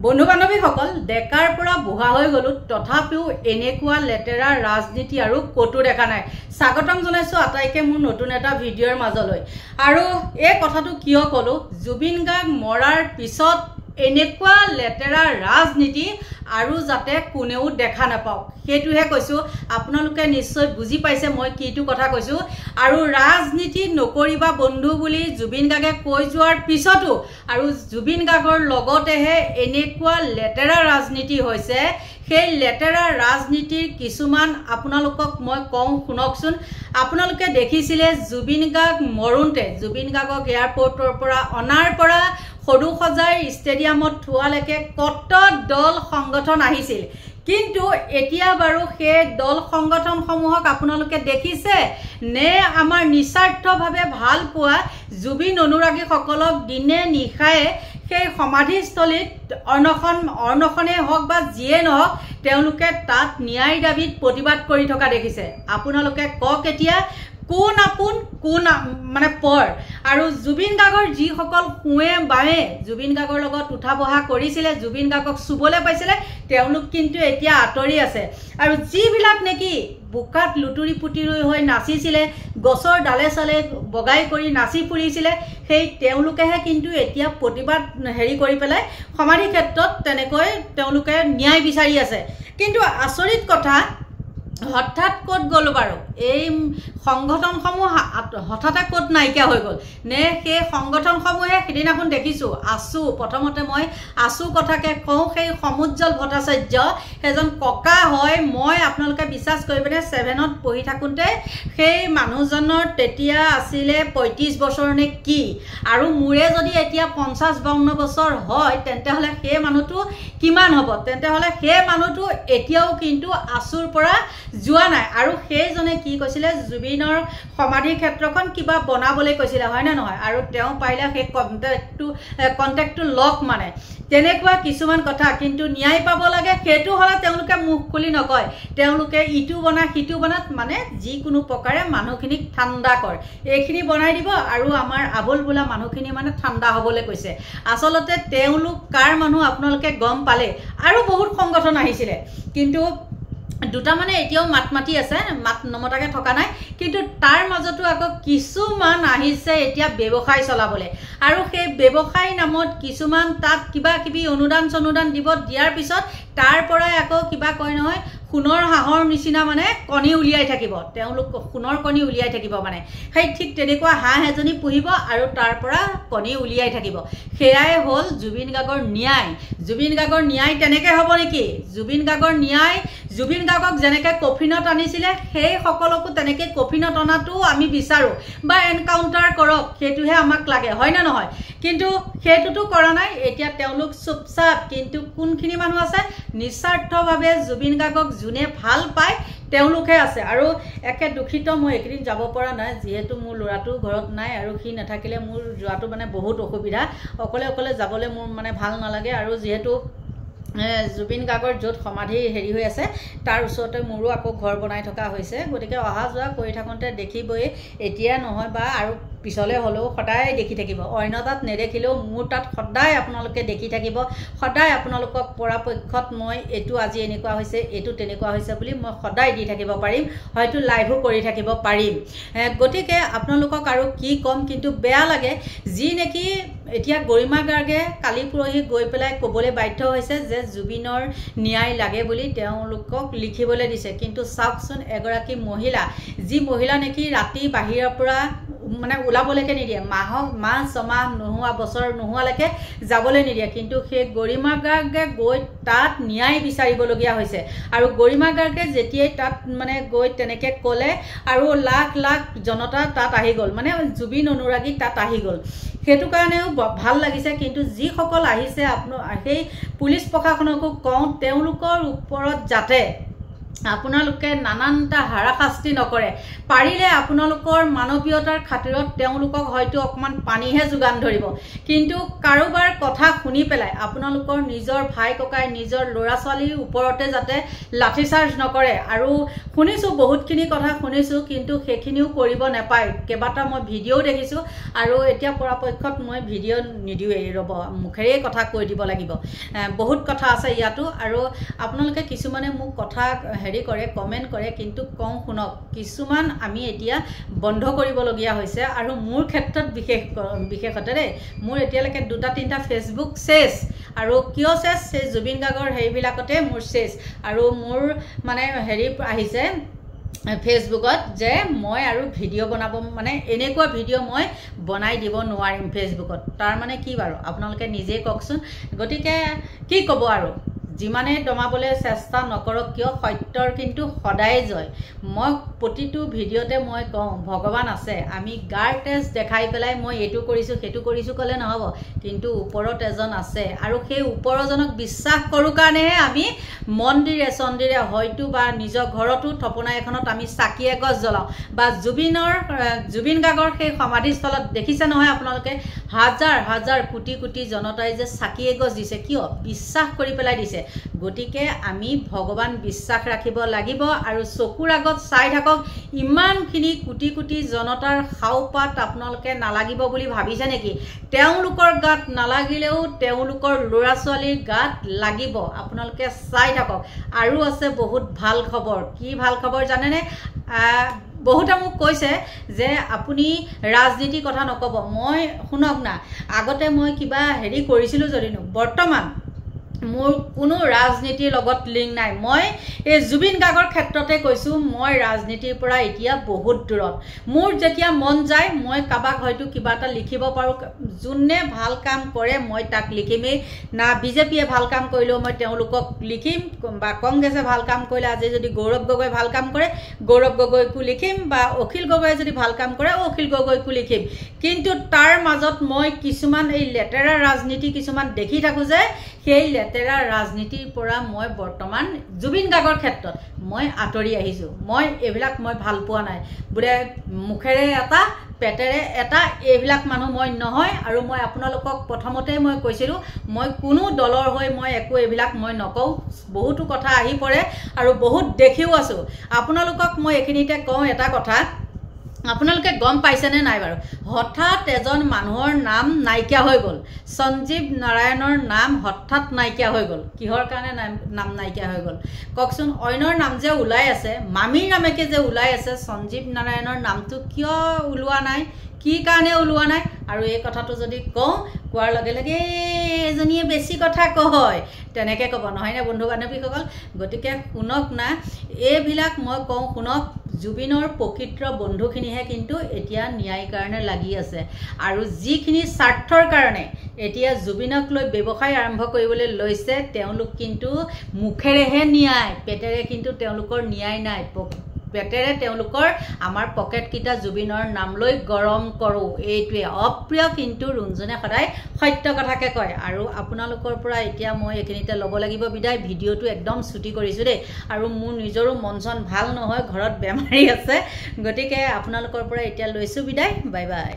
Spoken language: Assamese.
বন্ধু বান্ধৱীসকল ডেকাৰ পৰা বুঢ়া হৈ গলো তথাপিও এনেকুৱা লেতেৰা ৰাজনীতি আৰু কটো দেখা নাই। স্বাগতম জনাইছো আটাইকে মোৰ নতুন এটা ভিডিঅ'ৰ মাজলৈ। আৰু এই কথাটো কিয় কলো, জুবিন গাৰ্গ মৰাৰ পিছত এনেকুৱা লেতেৰা ৰাজনীতি আৰু যাতে কোনেও দেখা নাপাওক সেইটোহে কৈছো। আপোনালোকে নিশ্চয় বুজি পাইছে মই কিটো কথা কৈছো। আৰু ৰাজনীতি নকৰিবা বন্ধু বুলি জুবিন গাৰ্গে কৈ যোৱাৰ পিছতো আৰু জুবিন গাৰ্গৰ লগতেহে এনেকুৱা লেতেৰা ৰাজনীতি হৈছে। সেই লেতেৰা ৰাজনীতিৰ কিছুমান আপোনালোকক মই কওঁ শুনকচোন। আপোনালোকে দেখিছিলে জুবিন গাৰ্গ মৰুন্তে জুবিন গাৰ্গক এয়াৰপৰ্টৰ পৰা অনাৰ পৰা সৰু সজাই ষ্টেডিয়ামত থোৱালৈকে কত দল সংগঠন আহিছিল, কিন্তু এতিয়া বাৰু সেই দল সংগঠনসমূহক আপোনালোকে দেখিছে নে? আমাৰ নিস্বাৰ্থভাৱে ভাল পোৱা জুবিন অনুৰাগীসকলক দিনে নিশায়ে সেই সমাধিস্থলীত অনশনে হওক বা যিয়ে নহওক তেওঁলোকে তাত ন্যায় দাবীত প্ৰতিবাদ কৰি থকা দেখিছে। আপোনালোকে কওক এতিয়া কোন আপোন কোন মানে পৰ? আৰু জুবিন গাৰ্গৰ যিসকল কুঁৱে বাৱে জুবিন গাৰ্গৰ লগত উঠা বহা কৰিছিলে, জুবিন গাৰ্গক চুবলৈ পাইছিলে, তেওঁলোক কিন্তু এতিয়া আঁতৰি আছে। আৰু যিবিলাক নেকি বোকাত লুতুৰি পুতুৰি হৈ নাচিছিলে, গছৰ ডালে চালে বগাই কৰি নাচি ফুৰিছিলে, সেই তেওঁলোকেহে কিন্তু এতিয়া প্ৰতিবাদ কৰি পেলাই সমাধি ক্ষেত্ৰত তেনেকৈ তেওঁলোকে ন্যায় বিচাৰি আছে। কিন্তু আচৰিত কথা, হঠাৎ ক'ত গ'ল বাৰু এই সংগঠনসমূহ? হঠাতে ক'ত নাইকিয়া হৈ গ'ল নে? সেই সংগঠনসমূহে সিদিনাখন দেখিছোঁ আছু, প্ৰথমতে মই আছু কথাকে কওঁ। সেই সমুজ্জ্বল ভট্টাচাৰ্য সেইজন ককা হয়। মই আপোনালোকে বিশ্বাস কৰিবনে 7ত পঢ়ি থাকোঁতে সেই মানুহজনৰ তেতিয়া আছিলে 35 বছৰ নে কি, আৰু মোৰে যদি এতিয়া 50-52 বছৰ হয় তেন্তে হ'লে সেই মানুহটো কিমান হ'ব? তেন্তে হ'লে সেই মানুহটো এতিয়াও কিন্তু আছুৰ পৰা যোৱা নাই। আৰু সেইজনে কি কৈছিলে, জুবিনৰ সমাধি ক্ষেত্ৰখন কিবা বনাবলৈ কৈছিলে, হয় নে নহয়? আৰু তেওঁ পাৰিলে সেই কণ্টেক্টটো লওক, মানে তেনেকুৱা কিছুমান কথা। কিন্তু ন্যায় পাব লাগে সেইটো হ'লে তেওঁলোকে মুখ খুলি নকয়। তেওঁলোকে ইটো বনাই সিটো বনাত মানে যিকোনো প্ৰকাৰে মানুহখিনিক ঠাণ্ডা কৰে, এইখিনি বনাই দিব আৰু আমাৰ আবল বোলা মানুহখিনি মানে ঠাণ্ডা হ'বলৈ কৈছে। আচলতে তেওঁলোক কাৰ মানুহ আপোনালোকে গম পালে। আৰু বহুত সংগঠন আহিছিলে, কিন্তু দুটা মানে এতিয়াও মাতি আছে, মাত নমতাকে থকা নাই। কিন্তু তাৰ মাজতো আকৌ কিছুমান আহিছে এতিয়া ব্যৱসায় চলাবলৈ, আৰু সেই ব্যৱসায় নামত কিছুমান তাত কিবা কিবি অনুদান দিব। দিয়াৰ পিছত তাৰ পৰাই আকৌ কিবা কয় নহয়, সোণৰ হাঁহৰ নিচিনা মানে কণী উলিয়াই থাকিব। তেওঁলোক সোণৰ কণী উলিয়াই থাকিব, মানে সেই ঠিক তেনেকুৱা হাঁহ এজনী পুহিব আৰু তাৰ পৰা কণী উলিয়াই থাকিব। সেয়াই হ'ল জুবিন গাৰ্গৰ ন্যায়। জুবিন গাৰ্গৰ ন্যায় তেনেকৈ হ'ব নেকি? জুবিন গাৰ্গৰ ন্যায়, জুবিন গাৰ্গক যেনেকৈ কফিনত আনিছিলে সেই সকলকো তেনেকৈ কফিনত অনাটোও আমি বিচাৰোঁ, বা এনকাউণ্টাৰ কৰক, সেইটোহে আমাক লাগে, হয় নে নহয়? কিন্তু সেইটোতো কৰা নাই। এতিয়া তেওঁলোক চুপচাপ। কিন্তু কোনখিনি মানুহ আছে নিস্বাৰ্থভাৱে জুবিন গাৰ্গক যোনে ভাল পায় তেওঁলোকহে আছে। আৰু একে দুখিত, মই এইকেইদিন যাব পৰা নাই যিহেতু মোৰ ল'ৰাটো ঘৰত নাই, আৰু সি নাথাকিলে মোৰ যোৱাটো মানে বহুত অসুবিধা। অকলে যাবলৈ মোৰ মানে ভাল নালাগে। আৰু যিহেতু জুবিন গাৰ্গৰ য'ত সমাধি হৈ আছে তাৰ ওচৰতে মোৰো আকৌ ঘৰ বনাই থকা হৈছে, গতিকে অহা যোৱা কৰি থাকোঁতে দেখিবই। এতিয়া নহয় বা আৰু পিছলৈ হ'লেও সদায় দেখি থাকিব। অন্য তাত নেদেখিলেও মোৰ তাত সদায় আপোনালোকে দেখি থাকিব। সদায় আপোনালোকক পৰাপক্ষত মই এইটো আজি এনেকুৱা হৈছে, এইটো তেনেকুৱা হৈছে বুলি মই সদায় দি থাকিব পাৰিম, হয়তো লাইভো কৰি থাকিব পাৰিম। গতিকে আপোনালোকক আৰু কি ক'ম, কিন্তু বেয়া লাগে যি নেকি এতিয়া গৰিমা গাৰ্গে কালি পৰহি গৈ পেলাই ক'বলৈ বাধ্য হৈছে যে জুবিনৰ ন্যায় লাগে বুলি তেওঁলোকক লিখিবলৈ দিছে। কিন্তু চাওকচোন, এগৰাকী মহিলা, যি মহিলা নেকি ৰাতি বাহিৰৰ পৰা মানে ওলাবলৈকে নিদিয়ে, মাহ ছমাহ নোহোৱা, বছৰ নোহোৱালৈকে যাবলৈ নিদিয়ে, কিন্তু সেই গৰিমা গাৰ্গে গৈ তাত ন্যায় বিচাৰিবলগীয়া হৈছে। আৰু গৰিমা গাৰ্গে যেতিয়াই তাত মানে গৈ তেনেকৈ ক'লে আৰু লাখ লাখ জনতা তাত আহি গ'ল, মানে জুবিন অনুৰাগী তাত আহি গ'ল। সেইটো কাৰণেও ভাল লাগিছে। কিন্তু যিসকল আহিছে সেই পুলিচ প্ৰশাসনকো কওঁ তেওঁলোকৰ ওপৰত যাতে আপোনালোকে নানানটা হাৰাশাস্তি নকৰে পাৰিলে আপোনালোকৰ মানৱীয়তাৰ খাতিৰত তেওঁলোকক হয়তো অকমান পানীহে যোগান ধৰিব কিন্তু কাৰোবাৰ কথা শুনি পেলাই আপোনালোকৰ নিজৰ ভাই ককাই নিজৰ ল'ৰা ছোৱালীৰ ওপৰতে যাতে লাঠি চাৰ্জ নকৰে আৰু শুনিছো বহুতখিনি কথা শুনিছো কিন্তু সেইখিনিও কৰিব নাপায় কেবাটা মই ভিডিঅ' দেখিছো আৰু এতিয়া পৰাপক্ষত মই ভিডিঅ' নিদিওঁই ৰব মুখেৰে কথা কৈ দিব লাগিব বহুত কথা আছে ইয়াতো আৰু আপোনালোকে কিছুমানে মোক কথা হেৰি কৰে কমেন্ট কৰে কিন্তু কওঁ শুনক কিছুমান আমি এতিয়া বন্ধ কৰিবলগীয়া হৈছে আৰু মোৰ ক্ষেত্ৰত বিশেষতে মোৰ এতিয়ালৈকে 2-3টা ফেচবুক শেষ আৰু কিয় শেষ সেই জুবিন গাৰ্গৰ হেৰিবিলাকতে মোৰ শেষ আৰু মোৰ মানে হেৰি আহিছে ফেসবুকত যে মই আৰু ভিডিঅ' বনাব মানে এনেকুৱা ভিডিঅ' মই বনাই দিব নোৱাৰিম ফেসবুকত তাৰ মানে কি বাৰু আপোনালোকে নিজে কওকচোন গতিকে কি ক'ব আৰু যিমানে দমাবলৈ চেষ্টা নকৰক কিয় সত্যৰ কিন্তু সদায় জয় মই প্ৰতিটো ভিডিঅ'তে মই কওঁ ভগৱান আছে আমি গাৰ তেজ দেখাই পেলাই মই এটো কৰিছো হেতু কৰিছো কলে নহব কিন্তু ওপৰত এজন আছে আৰু সেই ওপৰজনক বিশ্বাস কৰো কাৰণেহে আমি মন্দিৰে চন্দিৰে হয়তো বা নিজৰ ঘৰতো থপনা এখনত আমি চাকি এগছ জ্বলাও বা জুবিন গাৰ্গৰ সেই সমাধিস্থলত দেখিছে নহয় আপোনালোকে হাজাৰ হাজাৰ কোটি কোটি জনতাই যে চাকি এগছ দিছে কিয় বিশ্বাস কৰি পেলাই দিছে গতিকে আমি ভগৱান বিশ্বাস ৰাখিব লাগিব আৰু চকুৰ আগত চাই থাকক ইমানখিনি কোটি কোটি জনতাৰ খাওপাত আপোনালোকে নালাগিব বুলি ভাবিছে নেকি তেওঁলোকৰ গাত নালাগিলেও তেওঁলোকৰ ল'ৰা ছোৱালীৰ গাত লাগিব আপোনালোকে চাই থাকক আৰু আছে বহুত ভাল খবৰ কি ভাল খবৰ জানেনে বহুতে মোক কৈছে যে আপুনি ৰাজনীতি কথা নকব মই শুনক না আগতে মই কিবা হেৰি কৰিছিলো যদিনো বৰ্তমান মোৰ কোনো ৰাজনীতিৰ লগত লিংক নাই মই এই জুবিন গাৰ্গৰ ক্ষেত্ৰতে কৈছো মই ৰাজনীতিৰ পৰা এতিয়া বহুত দূৰত মোৰ যেতিয়া মন যায় মই কাবাক হয়তো কিবা এটা লিখিব পাৰো যোনে ভাল কাম কৰে মই তাক লিখিমেই না বিজেপিয়ে ভাল কাম কৰিলেও মই তেওঁলোকক লিখিম বা কংগ্ৰেছে ভাল কাম কৰিলে আজি যদি গৌৰৱ গগৈ ভাল কাম কৰে গৌৰৱ গগৈকো লিখিম বা অখিল গগৈ যদি ভাল কাম কৰে অখিল গগৈকো লিখিম কিন্তু তাৰ মাজত মই কিছুমান এই লেতেৰা ৰাজনীতি কিছুমান দেখি থাকো যে সেই লেতেৰা ৰাজনীতিৰ পৰা মই বৰ্তমান জুবিন গাৰ্গৰ ক্ষেত্ৰত মই আঁতৰি আহিছো মই এবিলাক মই ভাল পোৱা নাই বুৰে মুখেৰে এটা পেটেৰে এটা এইবিলাক মানুহ মই নহয় আৰু মই আপোনালোকক প্ৰথমতে মই কৈছিলো মই কোনো দলৰ হৈ মই একো এইবিলাক মই নকওঁ বহুতো কথা আহি পৰে আৰু বহুত দেখিও আছো আপোনালোকক মই এখিনিতে কওঁ এটা কথা আপোনালোকে গম পাইছে নে নাই বাৰু হঠাৎ এজন মানুহৰ নাম নাইকিয়া হৈ গল সঞ্জীৱ নাৰায়ণৰ নাম হঠাৎ নাইকিয়া হৈ গল কিহৰ কাৰণে নাম নাইকিয়া হৈ গল ককচোন অইনৰ নাম যে ওলাই আছে মামীৰ নামেকে যে ওলাই আছে সঞ্জীৱ নাৰায়ণৰ নামটো কিয় ওলোৱা নাই কি কাৰণে ওলোৱা নাই আৰু এই কথাটো যদি কওঁ কোৱাৰ লগে লগে এজনীয়ে বেছি কথা কয় তেনেকে ক'ব নহয় নে বন্ধু বান্ধৱীসকল গতিকে শুনক না এইবিলাক মই কওঁ শুনক জুবিনৰ পবিত্ৰ বন্ধুখিনিহে কিন্তু এতিয়া ন্যায় কাৰণে লাগি আছে আৰু যিখিনি স্বাৰ্থৰ কাৰণে এতিয়া জুবিনক লৈ ব্যৱসায় আৰম্ভ কৰিবলৈ লৈছে তেওঁলোক কিন্তু মুখেৰেহে ন্যায় পেটেৰে কিন্তু তেওঁলোকৰ ন্যায় নাই পেটেৰে তেওঁলোকৰ আমাৰ পকেট কিটা জুবিনৰ নাম লৈ গৰম কৰো এইটোৱে অপ্ৰিয় কিন্তু ৰুঞ্জনে সদায় সত্য কথাকে কয় আৰু আপোনালোকৰ পৰা এতিয়া মই এখিনিতে ল'ব লাগিব বিদায় ভিডিঅ'টো একদম ছুটি কৰিছো দেই আৰু মোৰ নিজৰো মনচন ভাল নহয় ঘৰত বেমাৰী আছে গতিকে আপোনালোকৰ পৰা এতিয়া লৈছো বিদায় বাই বাই